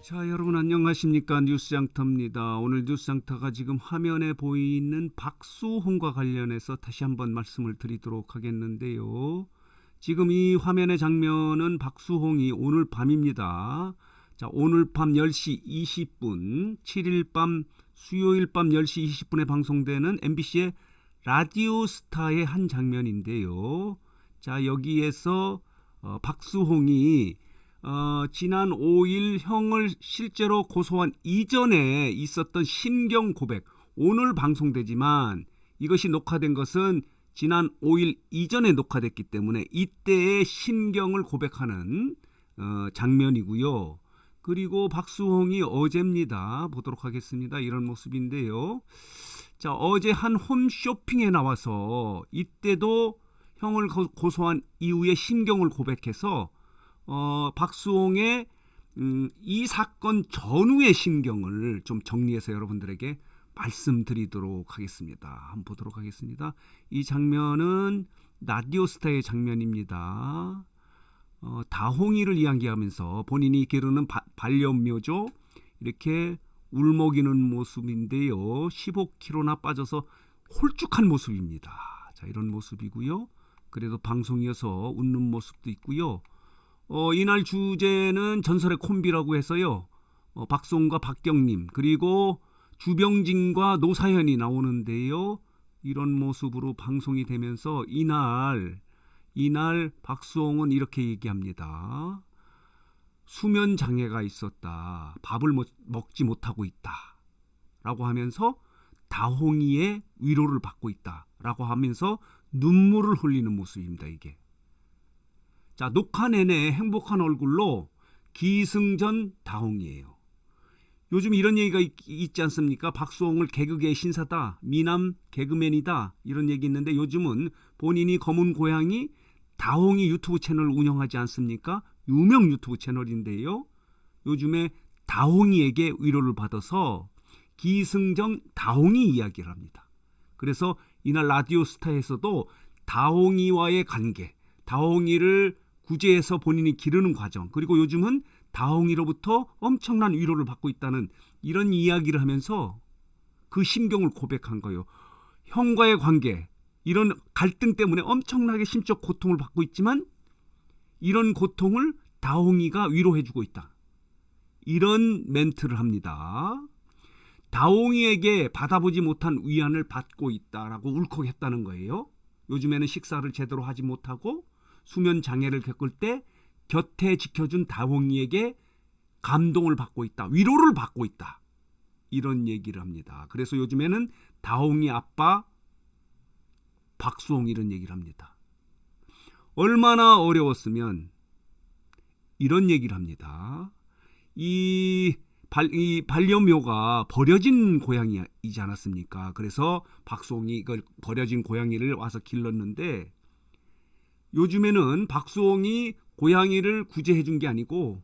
자, 여러분 안녕하십니까? 뉴스장터입니다. 오늘 뉴스장터가 지금 화면에 보이는 박수홍과 관련해서 다시 한번 말씀을 드리도록 하겠는데요. 지금 이 화면의 장면은 박수홍이 오늘 밤입니다. 자, 오늘 밤 10시 20분, 7일 밤 수요일 밤 10시 20분에 방송되는 MBC의 라디오스타의 한 장면인데요. 자, 여기에서 박수홍이 지난 5일 형을 실제로 고소한 이전에 있었던 신경 고백, 오늘 방송되지만 이것이 녹화된 것은 지난 5일 이전에 녹화됐기 때문에 이때의 신경을 고백하는 장면이고요. 그리고 박수홍이 어제입니다. 보도록 하겠습니다. 이런 모습인데요. 자, 어제 한 홈쇼핑에 나와서 이때도 형을 고소한 이후에 신경을 고백해서 박수홍의 이 사건 전후의 신경을 좀 정리해서 여러분들에게 말씀드리도록 하겠습니다. 한번 보도록 하겠습니다. 이 장면은 라디오스타의 장면입니다. 다홍이를 이야기하면서 본인이 기르는 반려묘죠. 이렇게 울먹이는 모습인데요. 15kg나 빠져서 홀쭉한 모습입니다. 자, 이런 모습이고요. 그래도 방송이어서 웃는 모습도 있고요. 이날 주제는 전설의 콤비라고 해서요. 박수홍과 박경림 그리고 주병진과 노사연이 나오는데요. 이런 모습으로 방송이 되면서 이날 박수홍은 이렇게 얘기합니다. 수면 장애가 있었다. 밥을 먹지 못하고 있다. 라고 하면서 다홍이의 위로를 받고 있다. 라고 하면서 눈물을 흘리는 모습입니다. 이게. 자, 녹화 내내 행복한 얼굴로 기승전 다홍이에요. 요즘 이런 얘기가 있지 않습니까? 박수홍을 개그계의 신사다, 미남 개그맨이다, 이런 얘기 있는데 요즘은 본인이 검은 고양이 다홍이 유튜브 채널을 운영하지 않습니까? 유명 유튜브 채널인데요. 요즘에 다홍이에게 위로를 받아서 기승전 다홍이 이야기를 합니다. 그래서 이날 라디오스타에서도 다홍이와의 관계, 다홍이를 구제해서 본인이 기르는 과정, 그리고 요즘은 다홍이로부터 엄청난 위로를 받고 있다는 이런 이야기를 하면서 그 심경을 고백한 거예요. 형과의 관계, 이런 갈등 때문에 엄청나게 심적 고통을 받고 있지만 이런 고통을 다홍이가 위로해주고 있다. 이런 멘트를 합니다. 다홍이에게 받아보지 못한 위안을 받고 있다라고 울컥했다는 거예요. 요즘에는 식사를 제대로 하지 못하고 수면 장애를 겪을 때 곁에 지켜준 다홍이에게 감동을 받고 있다. 위로를 받고 있다. 이런 얘기를 합니다. 그래서 요즘에는 다홍이 아빠 박수홍 이런 얘기를 합니다. 얼마나 어려웠으면 이런 얘기를 합니다. 이 반려묘가 버려진 고양이이지 않았습니까? 그래서 박수홍이 이걸 버려진 고양이를 와서 길렀는데 요즘에는 박수홍이 고양이를 구제해준 게 아니고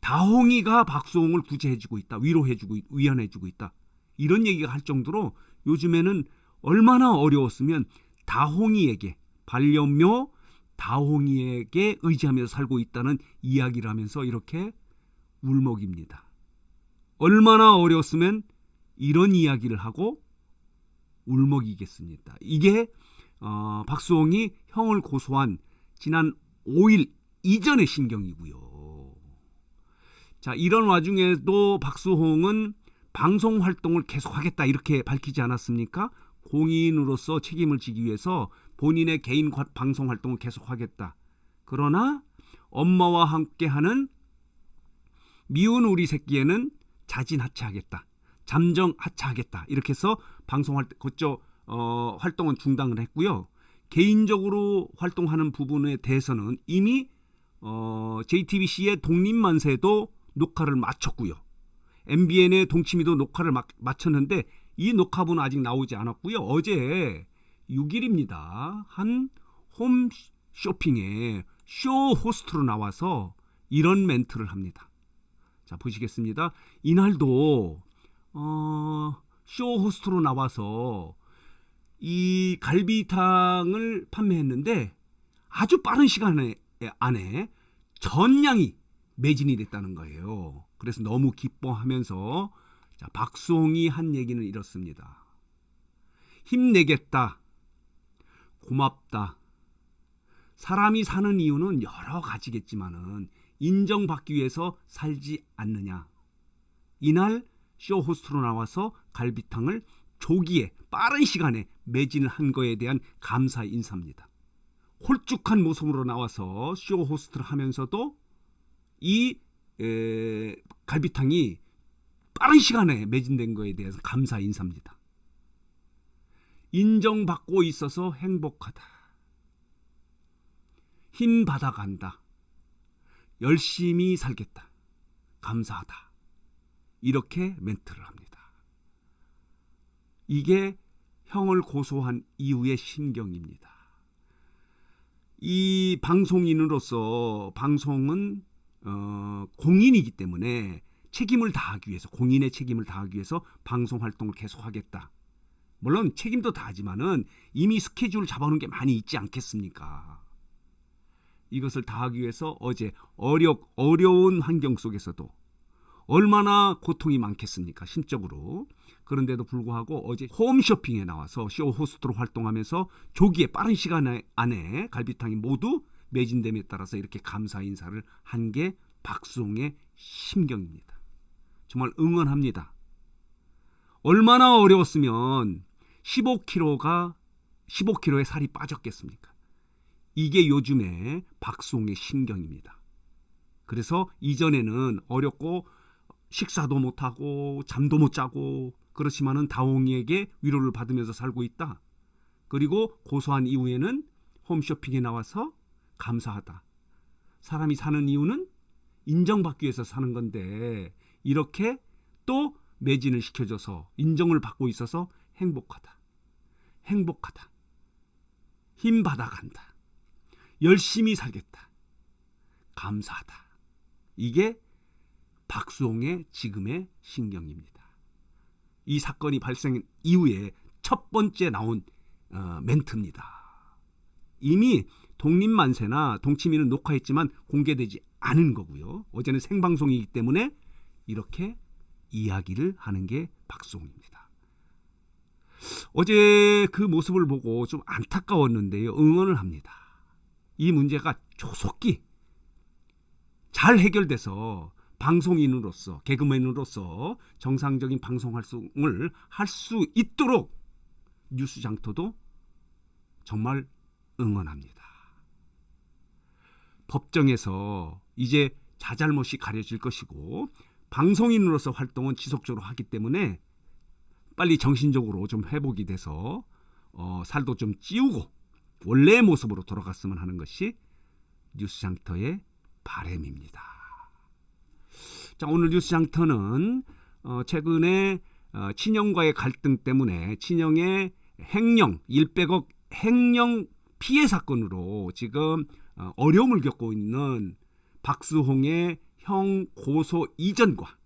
다홍이가 박수홍을 구제해주고 있다. 위로해주고 위안해주고 있다. 이런 얘기가 할 정도로 요즘에는 얼마나 어려웠으면 다홍이에게 반려묘 다홍이에게 의지하면서 살고 있다는 이야기를 하면서 이렇게 울먹입니다. 얼마나 어려웠으면 이런 이야기를 하고 울먹이겠습니다. 이게 박수홍이 형을 고소한 지난 5일 이전의 신경이고요. 자, 이런 와중에도 박수홍은 방송 활동을 계속하겠다 이렇게 밝히지 않았습니까? 공인으로서 책임을 지기 위해서 본인의 개인 방송 활동을 계속하겠다. 그러나 엄마와 함께하는 미운 우리 새끼에는 자진 하차하겠다. 잠정 하차하겠다. 이렇게 해서 방송 활동은 중단을 했고요. 개인적으로 활동하는 부분에 대해서는 이미 JTBC의 독립만세도 녹화를 마쳤고요. MBN의 동치미도 녹화를 마쳤는데 이 녹화분은 아직 나오지 않았고요. 어제 6일입니다. 한 홈쇼핑에 쇼 호스트로 나와서 이런 멘트를 합니다. 자, 보시겠습니다. 이날도 쇼 호스트로 나와서 이 갈비탕을 판매했는데 아주 빠른 시간 안에 전량이 매진이 됐다는 거예요. 그래서 너무 기뻐하면서 자, 박수홍이 한 얘기는 이렇습니다. 힘내겠다. 고맙다. 사람이 사는 이유는 여러 가지겠지만은 인정받기 위해서 살지 않느냐. 이날 쇼 호스트로 나와서 갈비탕을 조기에 빠른 시간에 매진을 한 거에 대한 감사 인사입니다. 홀쭉한 모습으로 나와서 쇼 호스트를 하면서도 이 갈비탕이 빠른 시간에 매진된 거에 대해서 감사 인사입니다. 인정받고 있어서 행복하다. 힘 받아간다. 열심히 살겠다. 감사하다. 이렇게 멘트를 합니다. 이게 형을 고소한 이후의 심경입니다. 이 방송인으로서 방송은 공인이기 때문에 책임을 다하기 위해서, 공인의 책임을 다하기 위해서 방송 활동을 계속하겠다. 물론 책임도 다하지만은 이미 스케줄을 잡아놓은 게 많이 있지 않겠습니까? 이것을 다하기 위해서 어제 어려운 환경 속에서도 얼마나 고통이 많겠습니까? 심적으로. 그런데도 불구하고 어제 홈쇼핑에 나와서 쇼 호스트로 활동하면서 조기에 빠른 시간 안에 갈비탕이 모두 매진됨에 따라서 이렇게 감사 인사를 한 게 박수홍의 심경입니다. 정말 응원합니다. 얼마나 어려웠으면 15kg의 살이 빠졌겠습니까? 이게 요즘의 박수홍의 심경입니다. 그래서 이전에는 어렵고 식사도 못하고 잠도 못 자고 그렇지만은 다홍이에게 위로를 받으면서 살고 있다. 그리고 고소한 이후에는 홈쇼핑에 나와서 감사하다. 사람이 사는 이유는 인정받기 위해서 사는 건데 이렇게 또 매진을 시켜줘서 인정을 받고 있어서 행복하다. 행복하다. 힘 받아간다. 열심히 살겠다. 감사하다. 이게 박수홍의 지금의 심경입니다. 이 사건이 발생 이후에 첫 번째 나온 멘트입니다. 이미 독립만세나 동치미는 녹화했지만 공개되지 않은 거고요. 어제는 생방송이기 때문에 이렇게 이야기를 하는 게 박수홍입니다. 어제 그 모습을 보고 좀 안타까웠는데요. 응원을 합니다. 이 문제가 조속히 잘 해결돼서 방송인으로서 개그맨으로서 정상적인 방송 활동을 할 수 있도록 뉴스장터도 정말 응원합니다. 법정에서 이제 자잘못이 가려질 것이고 방송인으로서 활동은 지속적으로 하기 때문에 빨리 정신적으로 좀 회복이 돼서 살도 좀 찌우고 원래의 모습으로 돌아갔으면 하는 것이 뉴스장터의 바람입니다. 자, 오늘 뉴스장터는 최근에 친형과의 갈등 때문에 친형의 횡령 100억 횡령 피해 사건으로 지금 어려움을 겪고 있는 박수홍의 형 고소 이전과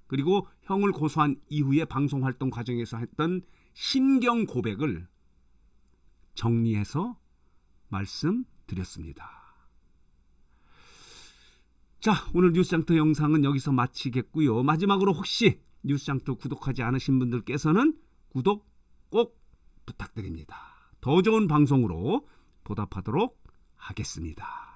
그리고 형을 고소한 이후의 방송활동 과정에서 했던 심경 고백을 정리해서 말씀드렸습니다. 자, 오늘 뉴스장터 영상은 여기서 마치겠고요. 마지막으로 혹시 뉴스장터 구독하지 않으신 분들께서는 구독 꼭 부탁드립니다. 더 좋은 방송으로 보답하도록 하겠습니다.